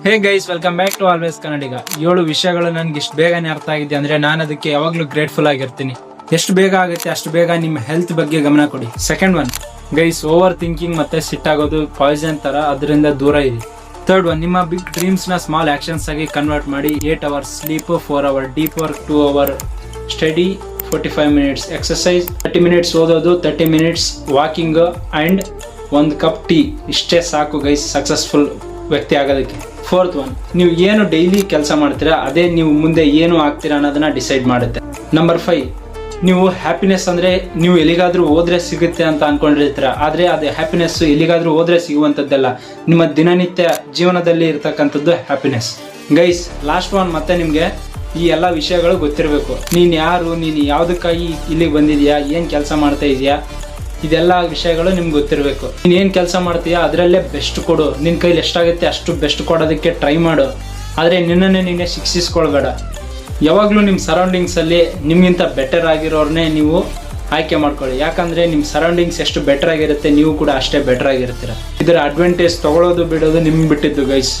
Hey guys, welcome back to Always Kannadiga. 7 ವಿಷಯಗಳು ನನ್ಗೆ ಇಷ್ಟು ಬೇಗನೆ ಅರ್ಥ ಆಗಿದೆ ಅಂದ್ರೆ ನಾನು ಅದಕ್ಕೆ ಯಾವಾಗ್ಲೂ ಗ್ರೇಟ್ಫುಲ್ ಆಗಿರ್ತೀನಿ. ಎಷ್ಟು ಬೇಗ ಆಗುತ್ತೆ ಅಷ್ಟು ಬೇಗ ನಿಮ್ಮ ಹೆಲ್ತ್ ಬಗ್ಗೆ ಗಮನ ಕೊಡಿ. Second one guys, over thinking ಮತ್ತೆ ಸಿಟ್ಟಾಗೋದು ಪಾಯ್ಸನ್ ತರ, ಅದರಿಂದ ದೂರ ಇರಿ. ಥರ್ಡ್ ಒನ್, ನಿಮ್ಮ ಬಿಗ್ ಡ್ರೀಮ್ಸ್ ನ ಸ್ಮಾಲ್ ಆಕ್ಷನ್ಸ್ ಆಗಿ ಕನ್ವರ್ಟ್ ಮಾಡಿ. 8 hours sleep, 4 hour deep work, 2 hour study, 45 minutes exercise, 30 minutes ಓದೋದು, 30 minutes walking and 1 cup tea. ಇಷ್ಟೇ ಸಾಕು ಗೈಸ್ ಸಕ್ಸಸ್ಫುಲ್ ವ್ಯಕ್ತಿ ಆಗೋದಕ್ಕೆ. ಫೋರ್ತ್ ಒನ್, ನೀವು ಏನು ಡೈಲಿ ಕೆಲಸ ಮಾಡ್ತೀರಾ ಅದೇ ನೀವು ಮುಂದೆ ಏನು ಆಗ್ತೀರಾ ಅನ್ನೋದನ್ನ ಡಿಸೈಡ್ ಮಾಡುತ್ತೆ. ನಂಬರ್ 5, ನೀವು ಹ್ಯಾಪಿನೆಸ್ ಅಂದ್ರೆ ನೀವು ಎಲ್ಲಿಗಾದ್ರೂ ಹೋದ್ರೆ ಸಿಗುತ್ತೆ ಅಂತ ಅನ್ಕೊಂಡಿರ್ತೀರ, ಆದ್ರೆ ಅದು ಹ್ಯಾಪಿನೆಸ್ ಎಲ್ಲಿಗಾದ್ರೂ ಹೋದ್ರೆ ಸಿಗುವಂಥದ್ದಲ್ಲ, ನಿಮ್ಮ ದಿನನಿತ್ಯ ಜೀವನದಲ್ಲಿ ಇರ್ತಕ್ಕಂಥದ್ದು ಹ್ಯಾಪಿನೆಸ್. ಗೈಸ್ ಲಾಸ್ಟ್ ಒನ್, ಮತ್ತೆ ನಿಮ್ಗೆ ಈ ಎಲ್ಲ ವಿಷಯಗಳು ಗೊತ್ತಿರಬೇಕು. ನೀನ್ ಯಾರು, ನೀನು ಯಾವುದಕ್ಕಾಗಿ ಇಲ್ಲಿಗೆ ಬಂದಿದ್ಯಾ, ಏನ್ ಕೆಲಸ ಮಾಡ್ತಾ ಇದೀಯಾ, ಇದೆಲ್ಲ ವಿಷಯಗಳು ನಿಮ್ಗೆ ಗೊತ್ತಿರಬೇಕು. ನೀನ್ ಏನ್ ಕೆಲಸ ಮಾಡ್ತೀಯಾ ಅದರಲ್ಲೇ ಬೆಸ್ಟ್ ಕೊಡು. ನಿನ್ ಕೈಲಿ ಎಷ್ಟಾಗುತ್ತೆ ಅಷ್ಟು ಬೆಸ್ಟ್ ಕೊಡೋದಕ್ಕೆ ಟ್ರೈ ಮಾಡು, ಆದ್ರೆ ನಿನ್ನನ್ನೇ ನೀನೇ ಶಿಕ್ಷಿಸ್ಕೊಳ್ಬೇಡ. ಯಾವಾಗ್ಲೂ ನಿಮ್ಮ ಸರೌಂಡಿಂಗ್ಸ್ ಅಲ್ಲಿ ನಿಮ್ಗಿಂತ ಬೆಟರ್ ಆಗಿರೋರ್ನೇ ನೀವು ಆಯ್ಕೆ ಮಾಡ್ಕೊಳ್ಳಿ. ಯಾಕಂದ್ರೆ ನಿಮ್ ಸರೌಂಡಿಂಗ್ಸ್ ಎಷ್ಟು ಬೆಟರ್ ಆಗಿರುತ್ತೆ ನೀವು ಕೂಡ ಅಷ್ಟೇ ಬೆಟರ್ ಆಗಿರ್ತೀರ. ಇದರ ಅಡ್ವಾಂಟೇಜ್ ತಗೊಳ್ಳೋದು ಬಿಡೋದು ನಿಮ್ಗೆ ಬಿಟ್ಟಿದ್ದು ಗೈಸ್.